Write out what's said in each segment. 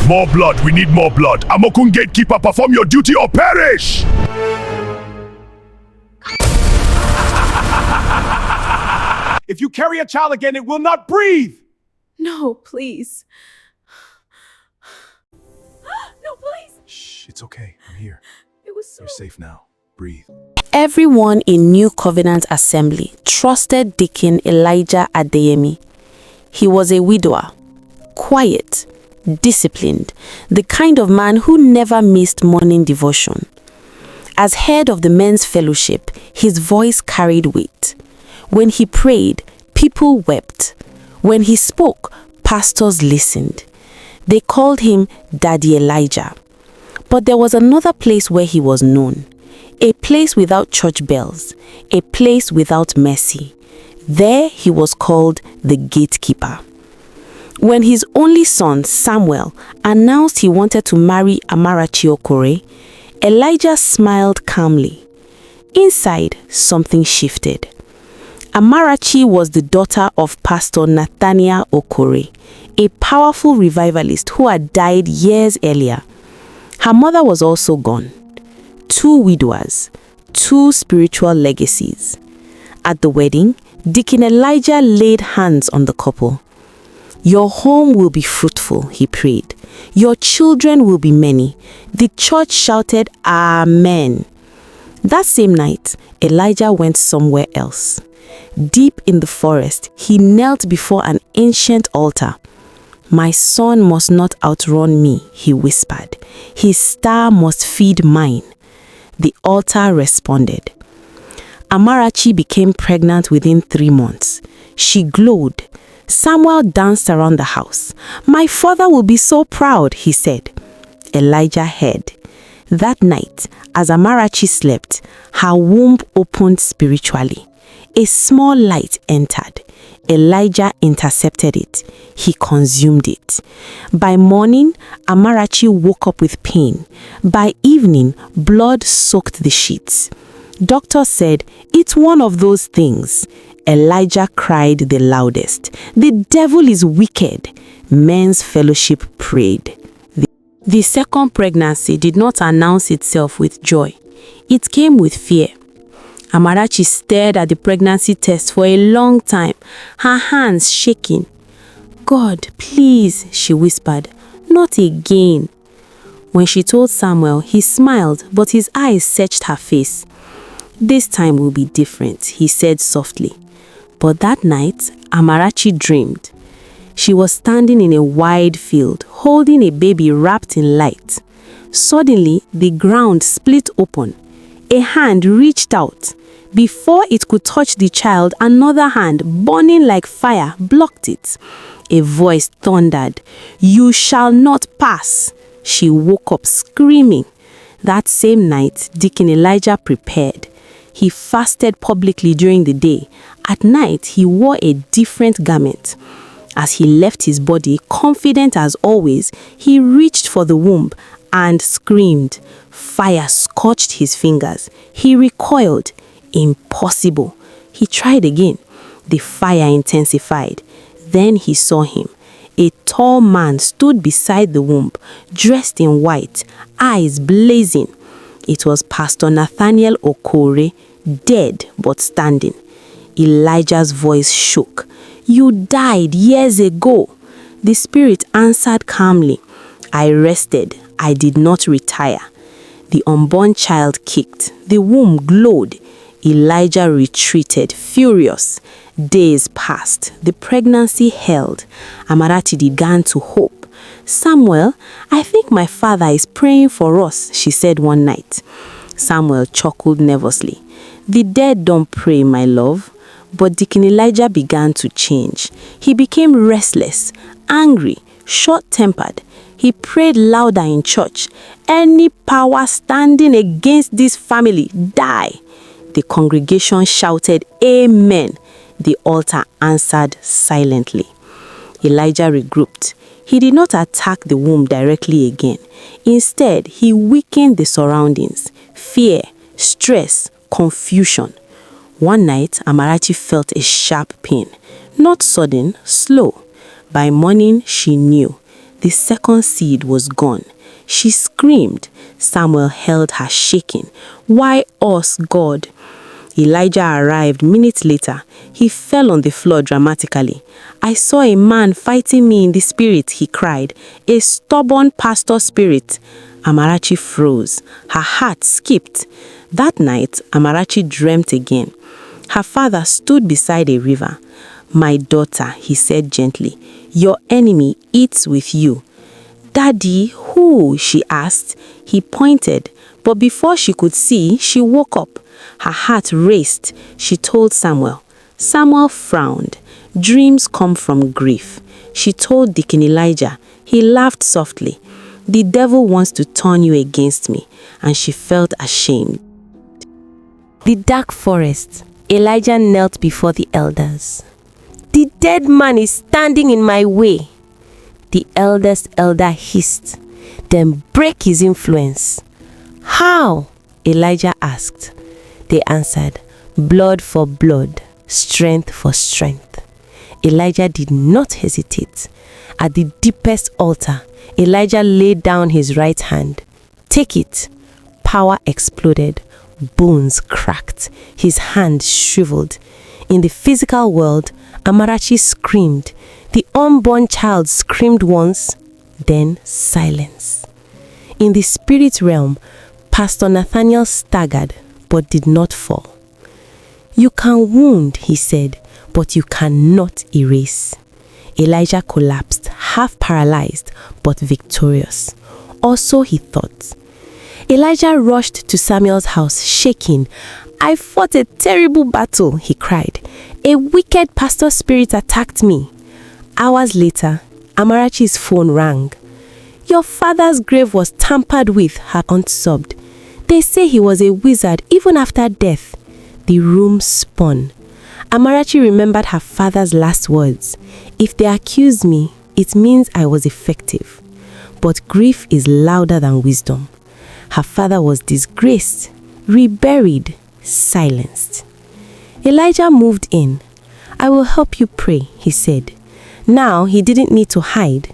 More blood, we need more blood. Amokun Gatekeeper, perform your duty or perish! If you carry a child again, it will not breathe! No, please. No, please. Shh, it's okay. I'm here. It was so... You're safe now. Breathe. Everyone in New Covenant Assembly trusted Deacon Elijah Adeyemi. He was a widower, quiet, disciplined, the kind of man who never missed morning devotion. As head of the men's fellowship, his voice carried weight. When he prayed, people wept. When he spoke, pastors listened. They called him Daddy Elijah. But there was another place where he was known. A place without church bells, a place without mercy. There he was called the Gatekeeper. When his only son, Samuel, announced he wanted to marry Amarachi Okore, Elijah smiled calmly. Inside, something shifted. Amarachi was the daughter of Pastor Nathaniel Okore, a powerful revivalist who had died years earlier. Her mother was also gone. 2 widowers, 2 spiritual legacies. At the wedding, Deacon Elijah laid hands on the couple. Your home will be fruitful, he prayed. Your children will be many. The church shouted, Amen. That same night, Elijah went somewhere else. Deep in the forest, he knelt before an ancient altar. My son must not outrun me, he whispered. His star must feed mine. The altar responded. Amarachi became pregnant within 3 months. She glowed. Samuel danced around the house. My father will be so proud, he said. Elijah heard. That night, as Amarachi slept, her womb opened spiritually. A small light entered. Elijah intercepted it. He consumed it. By morning, Amarachi woke up with pain. By evening, blood soaked the sheets. Doctors said, it's one of those things. Elijah cried the loudest. The devil is wicked. Men's fellowship prayed. The second pregnancy did not announce itself with joy. It came with fear. Amarachi stared at the pregnancy test for a long time, her hands shaking. God, please, she whispered, not again. When she told Samuel, he smiled, but his eyes searched her face. This time will be different, he said softly. But that night, Amarachi dreamed. She was standing in a wide field, holding a baby wrapped in light. Suddenly, the ground split open. A hand reached out. Before it could touch the child, another hand, burning like fire, blocked it. A voice thundered, "You shall not pass." She woke up screaming. That same night, Deacon Elijah prepared. He fasted publicly during the day. At night, he wore a different garment. As he left his body, confident as always, he reached for the womb and screamed. Fire scorched his fingers. He recoiled. Impossible. He tried again. The fire intensified. Then he saw him. A tall man stood beside the womb, dressed in white, eyes blazing. It was Pastor Nathaniel Okore, dead but standing. Elijah's voice shook. You died years ago. The spirit answered calmly. I rested. I did not retire. The unborn child kicked. The womb glowed. Elijah retreated, furious. Days passed. The pregnancy held. Amarachi began to hope. Samuel, I think my father is praying for us, she said one night. Samuel chuckled nervously. The dead don't pray, my love. But Deacon Elijah began to change. He became restless, angry, short-tempered. He prayed louder in church. Any power standing against this family, die. The congregation shouted, Amen. The altar answered silently. Elijah regrouped. He did not attack the womb directly again. Instead, he weakened the surroundings. Fear, stress, confusion. One night, Amarachi felt a sharp pain. Not sudden, slow. By morning, she knew. The second seed was gone. She screamed. Samuel held her shaking. Why us, God? Elijah arrived minutes later. He fell on the floor dramatically. I saw a man fighting me in the spirit, he cried. A stubborn pastor spirit. Amarachi froze. Her heart skipped. That night, Amarachi dreamt again. Her father stood beside a river. My daughter, he said gently, your enemy eats with you. Daddy, who? She asked. He pointed, but before she could see, she woke up. Her heart raced. She told Samuel. Samuel frowned. Dreams come from grief. She told Deacon Elijah. He laughed softly. The devil wants to turn you against me, and she felt ashamed. The dark forest. Elijah knelt before the elders. The dead man is standing in my way. The eldest elder hissed. Then break his influence. How? Elijah asked. They answered, blood for blood, strength for strength. Elijah did not hesitate. At the deepest altar, Elijah laid down his right hand. Take it. Power exploded. Bones cracked. His hand shriveled. In the physical world, Amarachi screamed. The unborn child screamed once, then silence. In the spirit realm, Pastor Nathaniel staggered, but did not fall. You can wound, he said, but you cannot erase. Elijah collapsed, half paralyzed, but victorious. Also, he thought. Elijah rushed to Samuel's house, shaking. I fought a terrible battle, he cried. A wicked pastor spirit attacked me. Hours later, Amarachi's phone rang. Your father's grave was tampered with, her aunt sobbed. They say he was a wizard even after death. The room spun. Amarachi remembered her father's last words. If they accuse me, it means I was effective. But grief is louder than wisdom. Her father was disgraced, reburied, silenced. Elijah moved in. I will help you pray, he said. Now he didn't need to hide.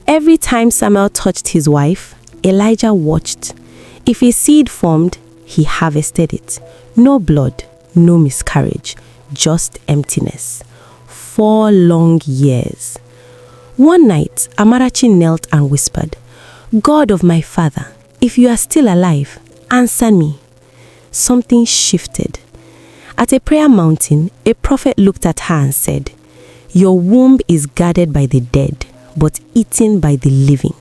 Every time Samuel touched his wife, Elijah watched. If a seed formed, he harvested it. No blood, no miscarriage, just emptiness. 4 long years. One night, Amarachi knelt and whispered, God of my father, if you are still alive, answer me. Something shifted. At a prayer mountain, a prophet looked at her and said, your womb is guarded by the dead, but eaten by the living.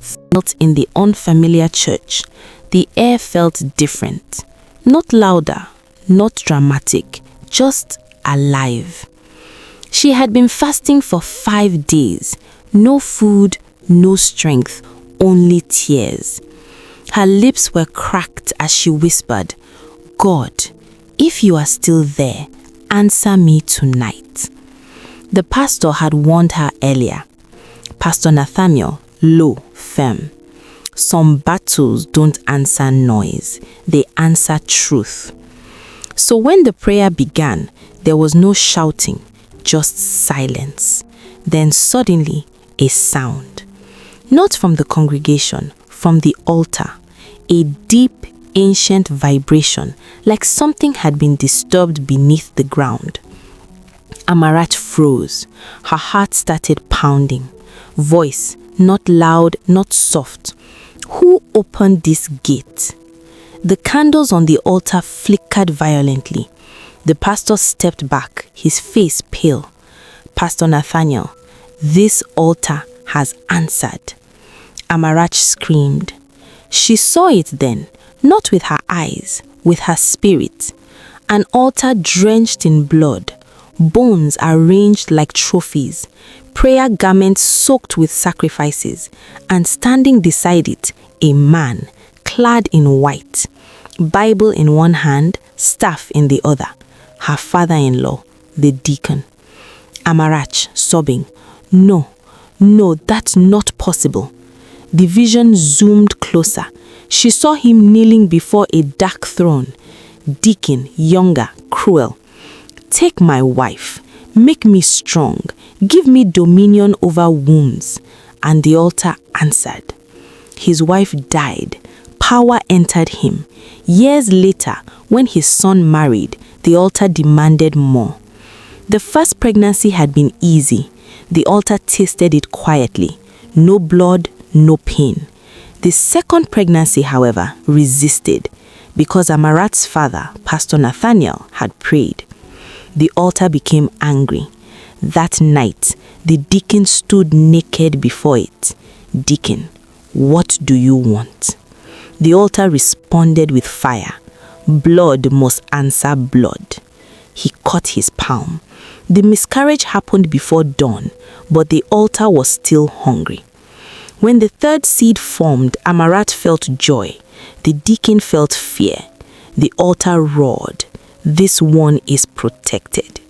Felt in the unfamiliar church, the air felt different. Not louder, not dramatic, just alive. She had been fasting for 5 days. No food, no strength, only tears. Her lips were cracked as she whispered, God, if you are still there, answer me tonight. The pastor had warned her earlier. Pastor Nathaniel, low, firm. Some battles don't answer noise, they answer truth. So when the prayer began, there was no shouting, just silence. Then suddenly, a sound. Not from the congregation, from the altar. A deep, ancient vibration, like something had been disturbed beneath the ground. Amarach froze. Her heart started pounding. Voice, not loud, not soft. Who opened this gate? The candles on the altar flickered violently. The pastor stepped back, his face pale. Pastor Nathaniel, this altar has answered. Amarach screamed. She saw it then, not with her eyes, with her spirit. An altar drenched in blood, bones arranged like trophies, prayer garments soaked with sacrifices, and standing beside it, a man, clad in white, Bible in one hand, staff in the other, her father-in-law, the deacon. Amarach, sobbing, no, that's not possible. The vision zoomed closer. She saw him kneeling before a dark throne. Deacon, younger, cruel. Take my wife. Make me strong. Give me dominion over wounds. and the altar answered. His wife died. Power entered him. Years later, when his son married, the altar demanded more. The first pregnancy had been easy. The altar tasted it quietly. No blood, no pain. The second pregnancy, however, resisted because Amarat's father, Pastor Nathaniel, had prayed. The altar became angry. That night, the deacon stood naked before it. Deacon, what do you want? The altar responded with fire. Blood must answer blood. He cut his palm. The miscarriage happened before dawn, but the altar was still hungry. When the third seed formed, Amarat felt joy. The deacon felt fear. The altar roared. This one is protected.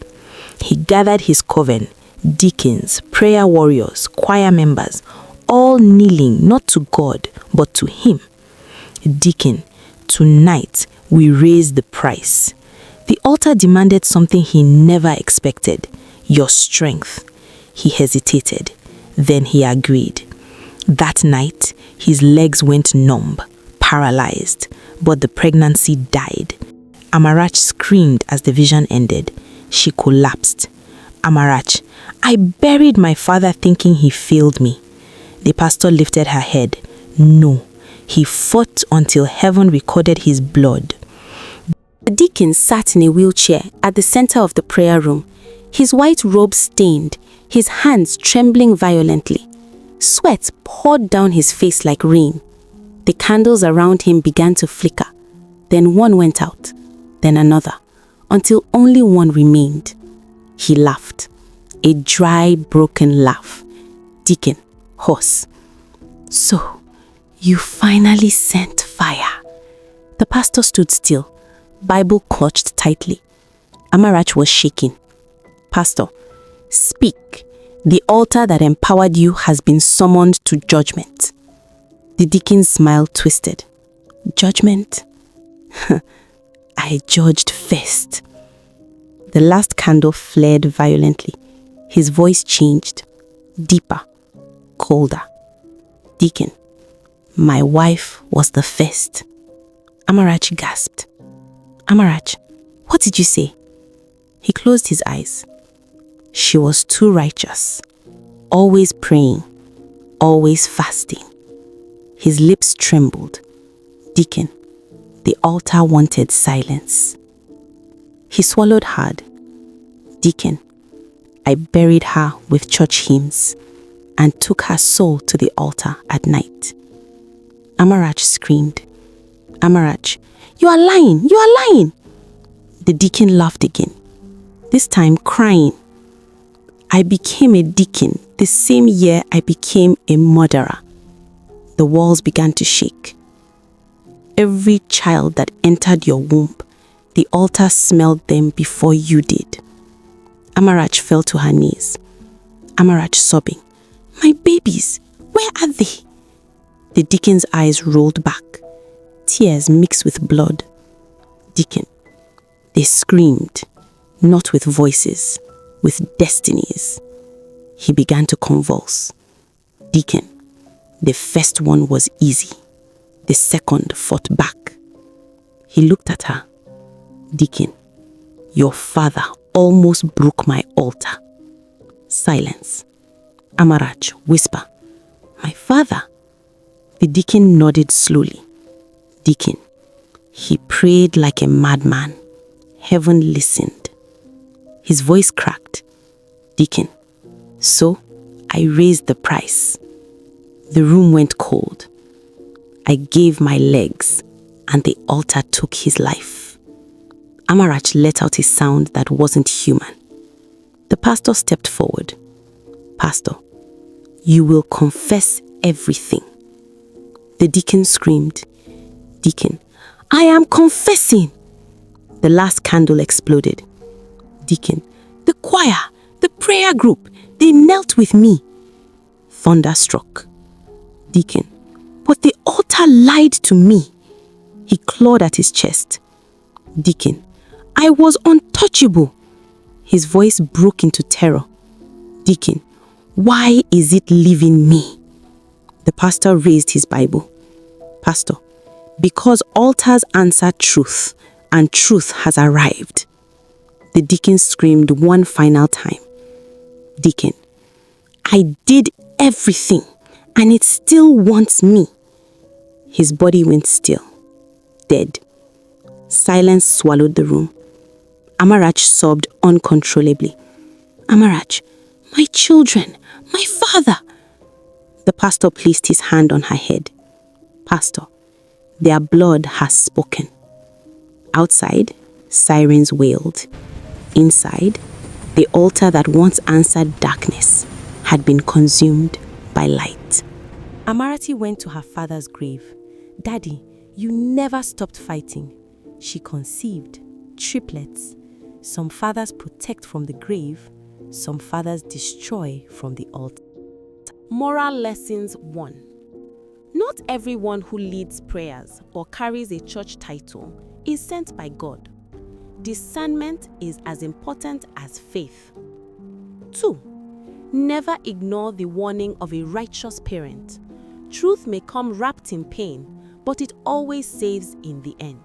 He gathered his coven, deacons, prayer warriors, choir members, all kneeling not to God, but to him. Deacon, tonight we raise the price. The altar demanded something he never expected, your strength. He hesitated. Then he agreed. That night, his legs went numb, paralyzed, but the pregnancy died. Amarach screamed as the vision ended. She collapsed. Amarach, I buried my father thinking he failed me. The pastor lifted her head. No, he fought until heaven recorded his blood. The deacon sat in a wheelchair at the center of the prayer room, his white robe stained, his hands trembling violently. Sweat poured down his face like rain. The candles around him began to flicker. Then one went out, then another, until only one remained. He laughed, a dry, broken laugh. Deacon, hoarse. So, you finally sent fire. The pastor stood still, Bible clutched tightly. Amarach was shaking. Pastor, speak. The altar that empowered you has been summoned to judgment. The deacon's smile twisted. Judgment? I judged first. The last candle flared violently. His voice changed, deeper, colder. Deacon, my wife was the first. Amarach gasped. Amarach, what did you say? He closed his eyes. She was too righteous, always praying, always fasting. His lips trembled. Deacon, the altar wanted silence. He swallowed hard. Deacon, I buried her with church hymns and took her soul to the altar at night. Amarach screamed. Amarach, you are lying! You are lying! The deacon laughed again, this time crying. I became a deacon the same year I became a murderer. The walls began to shake. Every child that entered your womb, the altar smelled them before you did. Amarach fell to her knees. Amarach sobbing. My babies, where are they? The deacon's eyes rolled back. Tears mixed with blood. Deacon, they screamed, not with voices, with destinies. He began to convulse. Deacon, the first one was easy. The second fought back. He looked at her. Deacon, your father almost broke my altar. Silence. Amarach, whisper. My father? The deacon nodded slowly. Deacon, he prayed like a madman. Heaven listened. His voice cracked. Deacon, so I raised the price. The room went cold. I gave my legs, and the altar took his life. Amarach let out a sound that wasn't human. The pastor stepped forward. Pastor, you will confess everything. The deacon screamed. Deacon, I am confessing. The last candle exploded. Deacon, the choir, the prayer group, they knelt with me. Thunder struck. Deacon, but the altar lied to me. He clawed at his chest. Deacon, I was untouchable. His voice broke into terror. Deacon, why is it leaving me? The pastor raised his Bible. Pastor, because altars answer truth, and truth has arrived. The deacon screamed one final time. Deacon, I did everything, and it still wants me. His body went still, dead. Silence swallowed the room. Amarach sobbed uncontrollably. Amarach, my children, my father. The pastor placed his hand on her head. Pastor, their blood has spoken. Outside, sirens wailed. Inside, the altar that once answered darkness had been consumed by light. Amarati went to her father's grave. Daddy, you never stopped fighting. She conceived triplets. Some fathers protect from the grave, some fathers destroy from the altar. Moral lessons 1. Not everyone who leads prayers or carries a church title is sent by God. Discernment is as important as faith. 2. Never ignore the warning of a righteous parent. Truth may come wrapped in pain, but it always saves in the end.